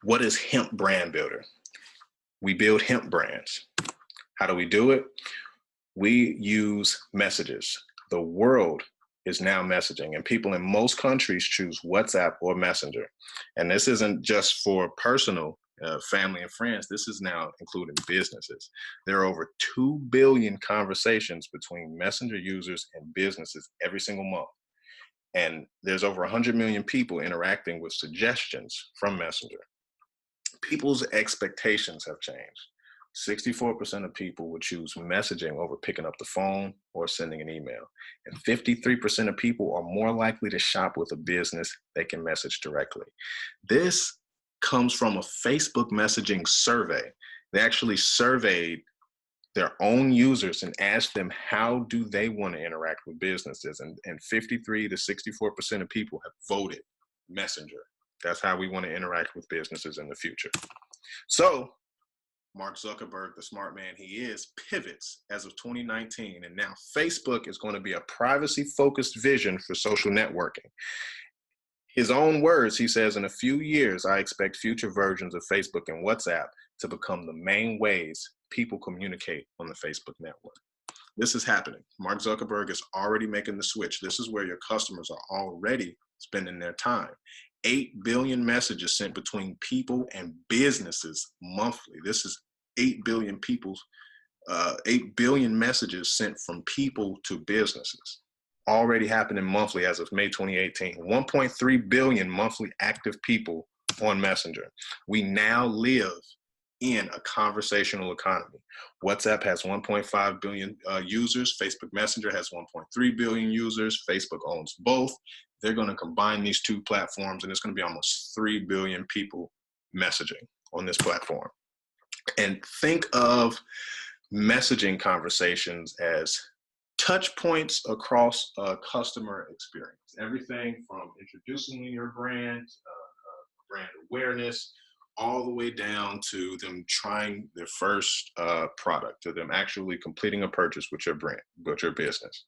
What is Hemp Brand Builder? We build hemp brands. How do we do it? We use messages. The world is now messaging, and people in most countries choose WhatsApp or Messenger. And this isn't just for personal family and friends. This is now including businesses. There are over 2 billion conversations between Messenger users and businesses every single month. And there's over 100 million people interacting with suggestions from Messenger. People's expectations have changed. 64% of people would choose messaging over picking up the phone or sending an email. And 53% of people are more likely to shop with a business they can message directly. This comes from a Facebook messaging survey. They actually surveyed their own users and asked them how do they want to interact with businesses. And 53 to 64% of people have voted Messenger. That's how we want to interact with businesses in the future. So Mark Zuckerberg, the smart man he is, pivots as of 2019. And now Facebook is going to be a privacy-focused vision for social networking. His own words, he says, in a few years, I expect future versions of Facebook and WhatsApp to become the main ways people communicate on the Facebook network. This is happening. Mark Zuckerberg is already making the switch. This is where your customers are already spending their time. 8 billion messages sent between people and businesses monthly. This is 8 billion people, 8 billion messages sent from people to businesses. Already happening monthly as of May 2018. 1.3 billion monthly active people on Messenger. We now live in a conversational economy. WhatsApp has 1.5 billion users. Facebook Messenger has 1.3 billion users. Facebook owns both. They're going to combine these two platforms, and it's going to be almost 3 billion people messaging on this platform. And think of messaging conversations as touch points across a customer experience. Everything from introducing your brand, brand awareness, all the way down to them trying their first product, to them actually completing a purchase with your brand, with your business.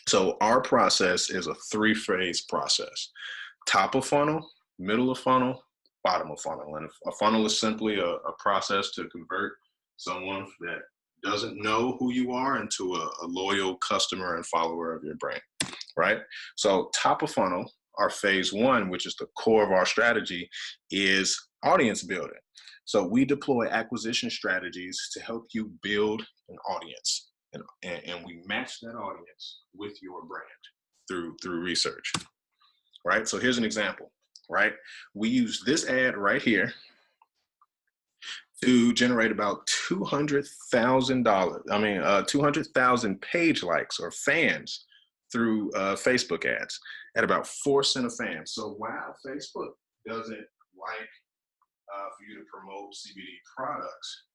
So our process is a 3-phase process: top of funnel, middle of funnel, bottom of funnel. And a funnel is simply a process to convert someone that doesn't know who you are into a loyal customer and follower of your brand, right? So top of funnel, our phase 1, which is the core of our strategy, is audience building. So we deploy acquisition strategies to help you build an audience, and we match that audience with your brand through research, right? So here's an example, right? We use this ad right here to generate about $200,000 page likes or fans through Facebook ads at about 4 cents a fan. So while Facebook doesn't like for you to promote CBD products,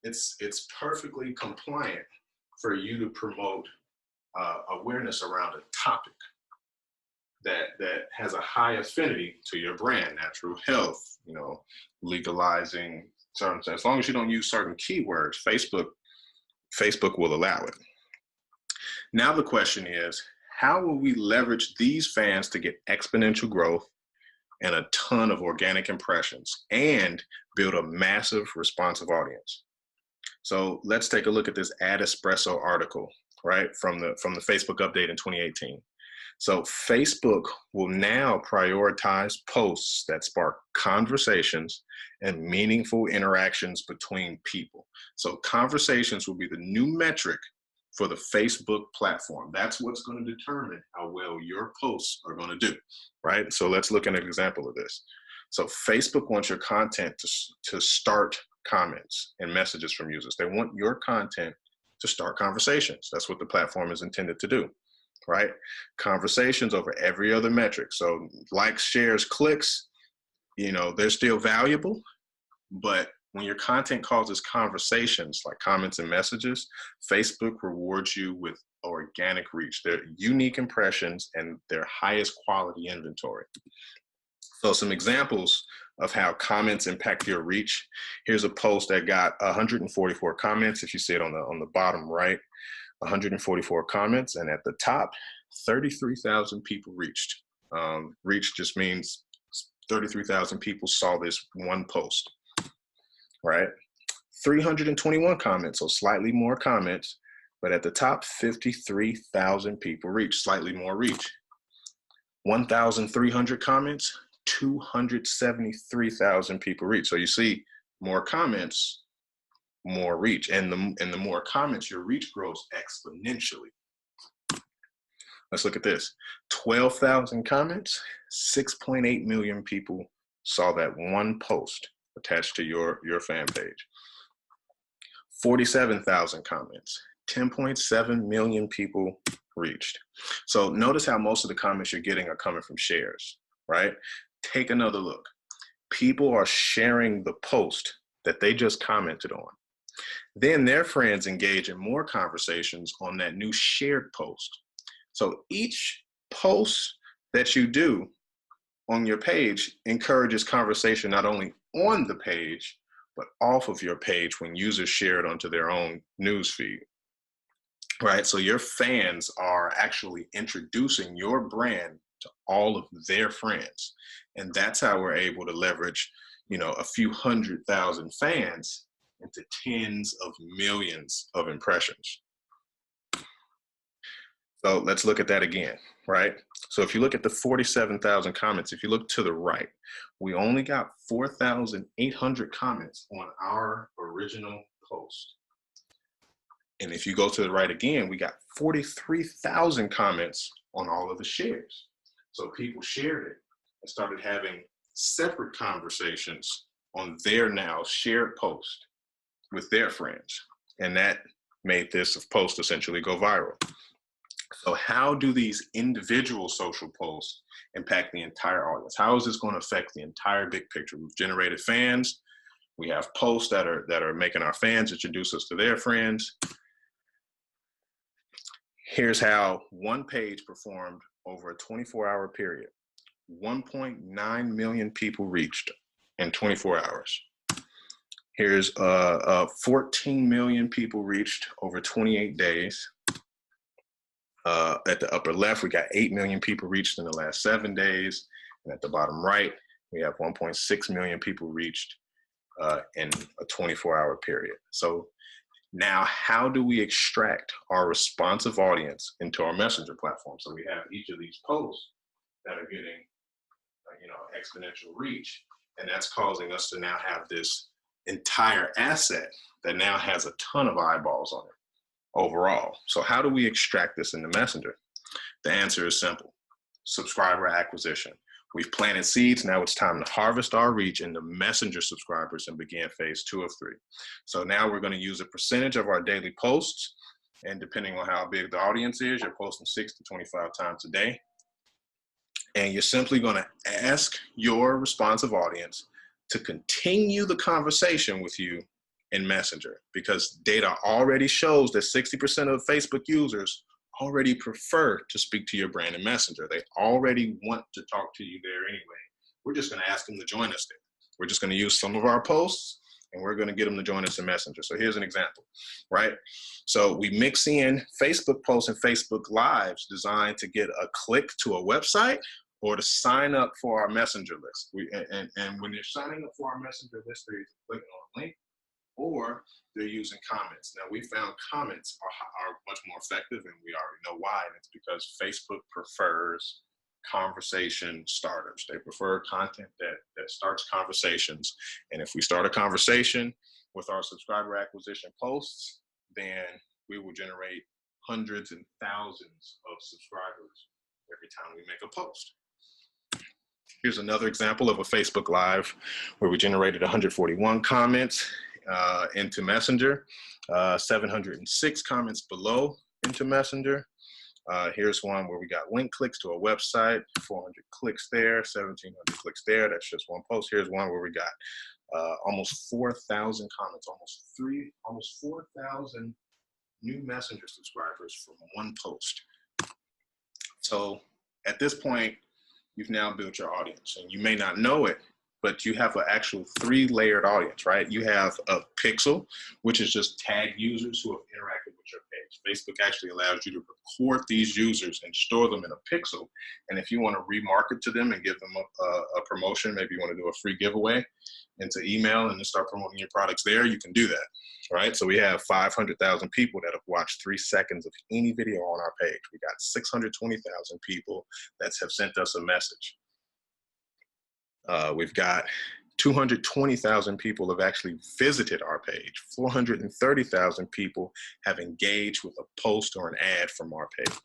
it's perfectly compliant for you to promote awareness around a topic that has a high affinity to your brand: natural health, legalizing certain, as long as you don't use certain keywords, Facebook will allow it. Now the question is, how will we leverage these fans to get exponential growth and a ton of organic impressions and build a massive responsive audience? So let's take a look at this Ad Espresso article, right, from the Facebook update in 2018. So Facebook will now prioritize posts that spark conversations and meaningful interactions between people. So conversations will be the new metric for the Facebook platform. That's what's going to determine how well your posts are going to do, right? So let's look at an example of this. So Facebook wants your content to start comments and messages from users. They want your content to start conversations. That's what the platform is intended to do, right? Conversations over every other metric. So likes, shares, clicks, they're still valuable, but when your content causes conversations like comments and messages, Facebook rewards you with organic reach, their unique impressions, and their highest quality inventory. So some examples of how comments impact your reach. Here's a post that got 144 comments. If you see it on the bottom right, 144 comments, and at the top, 33,000 people reached. Reach just means 33,000 people saw this one post, right? 321 comments, so slightly more comments, but at the top, 53,000 people reach, slightly more reach. 1,300 comments, 273,000 people reach. So you see, more comments, more reach, and the more comments, your reach grows exponentially. Let's look at this. 12,000 comments, 6.8 million people saw that one post attached to your fan page. 47,000 comments, 10.7 million people reached. So notice how most of the comments you're getting are coming from shares, right? Take another look. People are sharing the post that they just commented on. Then their friends engage in more conversations on that new shared post. So each post that you do on your page encourages conversation not only on the page, but off of your page when users share it onto their own news feed, right? So your fans are actually introducing your brand to all of their friends. And that's how we're able to leverage, a few 100,000 fans into tens of millions of impressions. So let's look at that again, right? So if you look at the 47,000 comments, if you look to the right, we only got 4,800 comments on our original post. And if you go to the right again, we got 43,000 comments on all of the shares. So people shared it and started having separate conversations on their now shared post with their friends. And that made this post essentially go viral. So how do these individual social posts impact the entire audience? How is this going to affect the entire big picture? We've generated fans. We have posts that are making our fans introduce us to their friends. Here's how one page performed over a 24-hour period. 1.9 million people reached in 24 hours. Here's 14 million people reached over 28 days. At the upper left, we got 8 million people reached in the last 7 days. And at the bottom right, we have 1.6 million people reached in a 24-hour period. So now, how do we extract our responsive audience into our messenger platform? So we have each of these posts that are getting, exponential reach, and that's causing us to now have this entire asset that now has a ton of eyeballs on it overall. So how do we extract this into Messenger? The answer is simple: subscriber acquisition. We've planted seeds. Now it's time to harvest our reach into Messenger subscribers and begin phase 2 of 3. So now we're going to use a percentage of our daily posts. And depending on how big the audience is, you're posting 6 to 25 times a day. And you're simply going to ask your responsive audience to continue the conversation with you in Messenger, because data already shows that 60% of Facebook users already prefer to speak to your brand in Messenger. They already want to talk to you there anyway. We're just going to ask them to join us there. We're just going to use some of our posts and we're going to get them to join us in Messenger. So here's an example, right? So we mix in Facebook posts and Facebook Lives designed to get a click to a website or to sign up for our Messenger list. And when they're signing up for our Messenger list, they're clicking on a link or they're using comments. Now, we found comments are much more effective, and we already know why, and it's because Facebook prefers conversation starters. They prefer content that starts conversations. And if we start a conversation with our subscriber acquisition posts, then we will generate hundreds and thousands of subscribers every time we make a post. Here's another example of a Facebook Live where we generated 141 comments into Messenger, 706 comments below into Messenger. Here's one where we got link clicks to a website, 400 clicks there, 1,700 clicks there. That's just one post. Here's one where we got almost 4,000 comments, almost 4,000 new Messenger subscribers from one post. So at this point, you've now built your audience, and you may not know it, but you have an actual 3-layered audience, right? You have a pixel, which is just tagged users who have interacted with your page. page. Facebook actually allows you to record these users and store them in a pixel. And if you want to remarket to them and give them a promotion, maybe you want to do a free giveaway into email and then start promoting your products there, you can do that, right? So we have 500,000 people that have watched 3 seconds of any video on our page. We got 620,000 people that have sent us a message. We've got 220,000 people have actually visited our page. 430,000 people have engaged with a post or an ad from our page,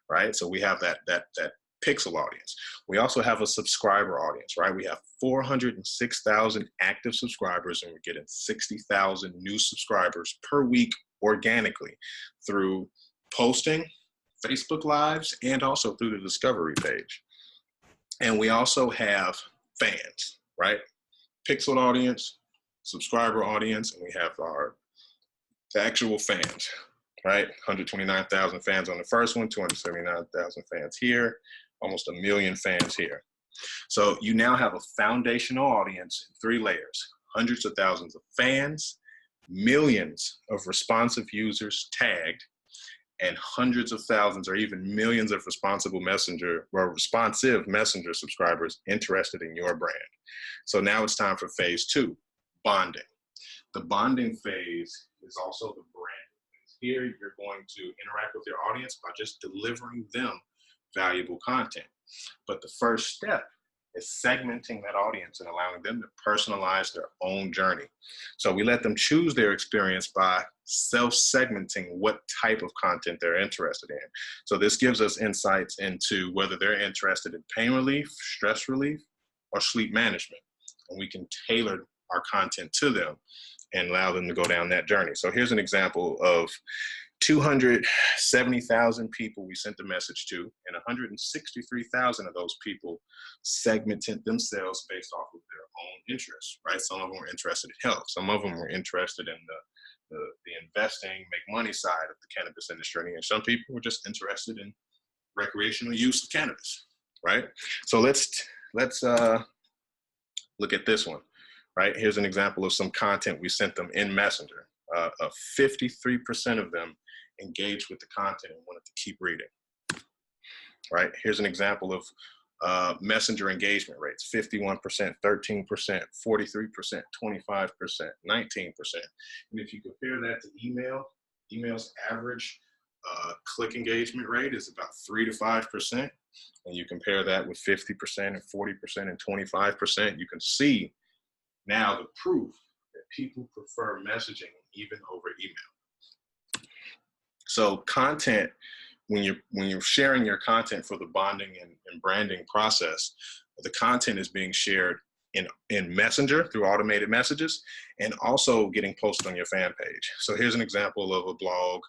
right? So we have that pixel audience. We also have a subscriber audience, right? We have 406,000 active subscribers, and we're getting 60,000 new subscribers per week organically through posting, Facebook Lives, and also through the discovery page. And we also have fans, right? Pixel audience, subscriber audience, and we have our actual fans, right? 129,000 fans on the first one, 279,000 fans here, almost 1 million fans here. So you now have a foundational audience in 3 layers, hundreds of thousands of fans, millions of responsive users tagged, and hundreds of thousands or even millions of responsive messenger subscribers interested in your brand. So now it's time for phase 2, bonding. The bonding phase is also the branding phase. Here, you're going to interact with your audience by just delivering them valuable content. But the first step is segmenting that audience and allowing them to personalize their own journey. So we let them choose their experience by self-segmenting what type of content they're interested in. So this gives us insights into whether they're interested in pain relief, stress relief, or sleep management. And we can tailor our content to them and allow them to go down that journey. So here's an example of 270,000 people we sent the message to, and 163,000 of those people segmented themselves based off of their own interests, right? Some of them were interested in health. Some of them were interested in the investing, make money side of the cannabis industry. And some people were just interested in recreational use of cannabis, right? So let's look at this one, right? Here's an example of some content we sent them in Messenger. 53% of them engaged with the content and wanted to keep reading, right? Here's an example of Messenger engagement rates: 51%, 13%, 43%, 25%, 19%. And if you compare that to email's average click engagement rate is about 3 to 5%. And you compare that with 50% and 40% and 25%, you can see now the proof that people prefer messaging even over email. So content, when you're sharing your content for the bonding and branding process, the content is being shared in Messenger through automated messages and also getting posted on your fan page. So here's an example of a blog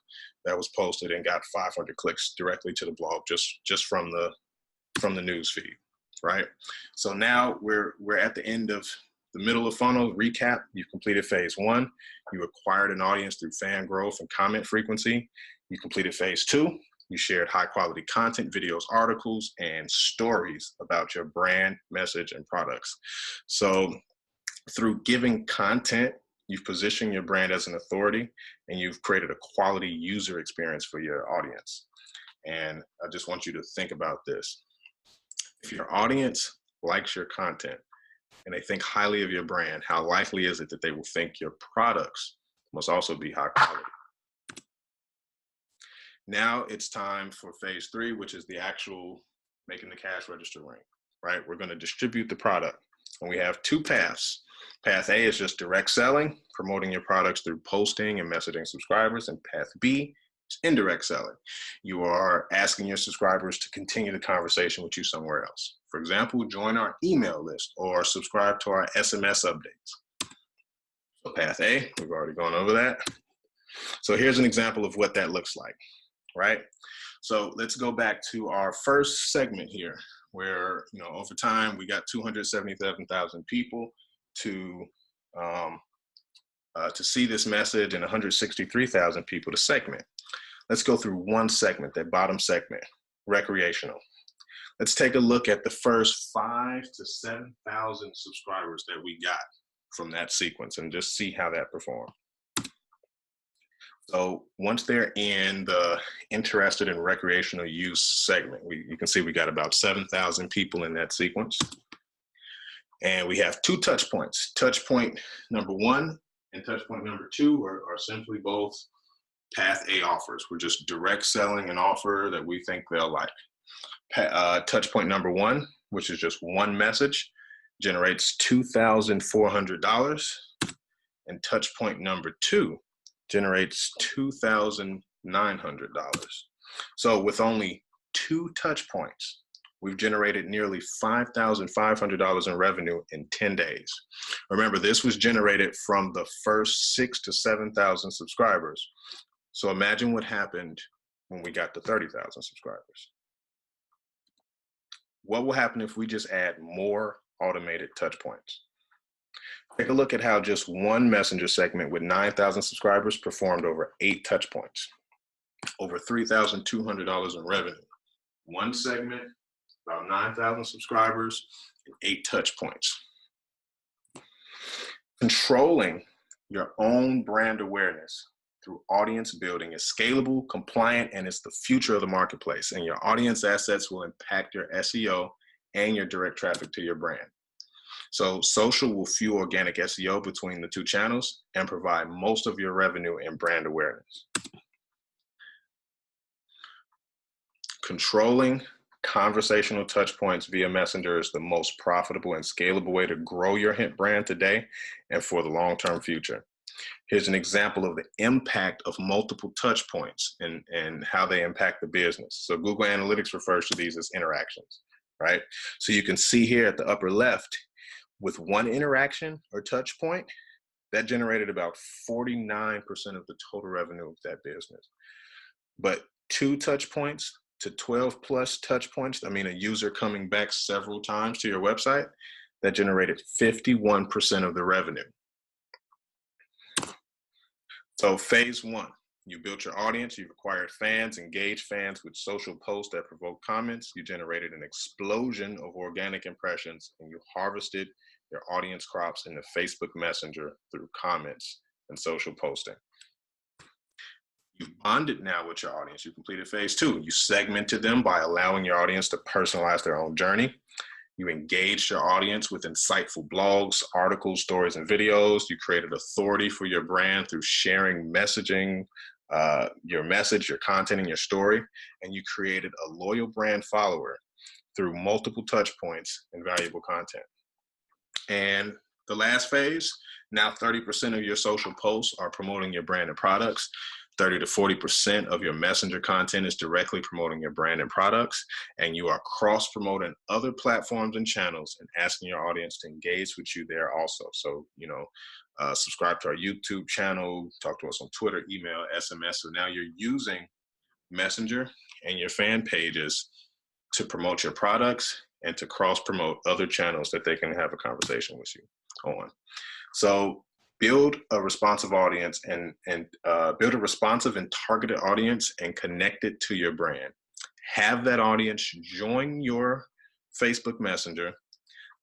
that was posted and got 500 clicks directly to the blog just from the news feed, right? So now we're at the end of the middle of funnel. Recap: you've completed phase 1. You acquired an audience through fan growth and comment frequency. You completed phase 2. You shared high quality content, videos, articles, and stories about your brand, message, and products. So through giving content, you've positioned your brand as an authority, and you've created a quality user experience for your audience. And I just want you to think about this. If your audience likes your content and they think highly of your brand, how likely is it that they will think your products must also be high quality? Now it's time for phase 3, which is the actual making the cash register ring, right? We're going to distribute the product, and we have 2 paths. Path A is just direct selling, promoting your products through posting and messaging subscribers, and path B is indirect selling. You are asking your subscribers to continue the conversation with you somewhere else. For example, join our email list or subscribe to our SMS updates. So path A, we've already gone over that. So here's an example of what that looks like, right? So let's go back to our first segment here, where, over time we got 277,000 people to see this message and 163,000 people to segment. Let's go through one segment, that bottom segment, recreational. Let's take a look at the first 5,000 to 7,000 subscribers that we got from that sequence and just see how that performed. So once they're in the interested in recreational use segment, you can see we got about 7,000 people in that sequence. And we have 2 touch points. Touch point number 1 and touch point number 2 are simply both Path A offers. We're just direct selling an offer that we think they'll like. Touch point number 1, which is just one message, generates $2,400. And touch point number 2 generates $2,900. So with only 2 touch points, we've generated nearly $5,500 in revenue in 10 days. Remember, this was generated from the first 6,000 to 7,000 subscribers. So imagine what happened when we got to 30,000 subscribers. What will happen if we just add more automated touch points? Take a look at how just one messenger segment with 9,000 subscribers performed over 8 touch points, over $3,200 in revenue. One segment, about 9,000 subscribers, and 8 touch points. Controlling your own brand awareness through audience building is scalable, compliant, and it's the future of the marketplace. And your audience assets will impact your SEO and your direct traffic to your brand. So social will fuel organic SEO between the 2 channels and provide most of your revenue and brand awareness. Controlling conversational touch points via Messenger is the most profitable and scalable way to grow your hemp brand today and for the long-term future. Here's an example of the impact of multiple touch points and how they impact the business. So Google Analytics refers to these as interactions, right? So you can see here at the upper left, with one interaction or touch point, that generated about 49% of the total revenue of that business. But 2 touch points to 12 plus touch points, I mean a user coming back several times to your website, that generated 51% of the revenue. So phase 1, you built your audience, you've acquired fans, engaged fans with social posts that provoke comments, you generated an explosion of organic impressions, and you harvested your audience crops in the Facebook Messenger through comments and social posting. You've bonded now with your audience. You completed phase 2. You segmented them by allowing your audience to personalize their own journey. You engaged your audience with insightful blogs, articles, stories, and videos. You created authority for your brand through sharing messaging, your message, your content, and your story. And you created a loyal brand follower through multiple touch points and valuable content. And the last phase, now 30% of your social posts are promoting your brand and products. 30 to 40% of your messenger content is directly promoting your brand and products. And you are cross-promoting other platforms and channels and asking your audience to engage with you there also. So, subscribe to our YouTube channel, talk to us on Twitter, email, SMS. So now you're using Messenger and your fan pages to promote your products and to cross-promote other channels that they can have a conversation with you on. So build a responsive audience and build a responsive and targeted audience and connect it to your brand. Have that audience join your Facebook Messenger.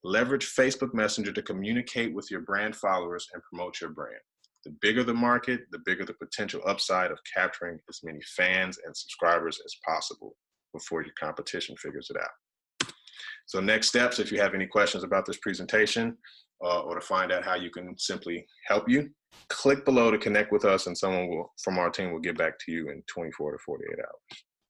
Leverage Facebook Messenger to communicate with your brand followers and promote your brand. The bigger the market, the bigger the potential upside of capturing as many fans and subscribers as possible before your competition figures it out. So next steps, if you have any questions about this presentation or to find out how you can simply help you, click below to connect with us and someone from our team will get back to you in 24 to 48 hours.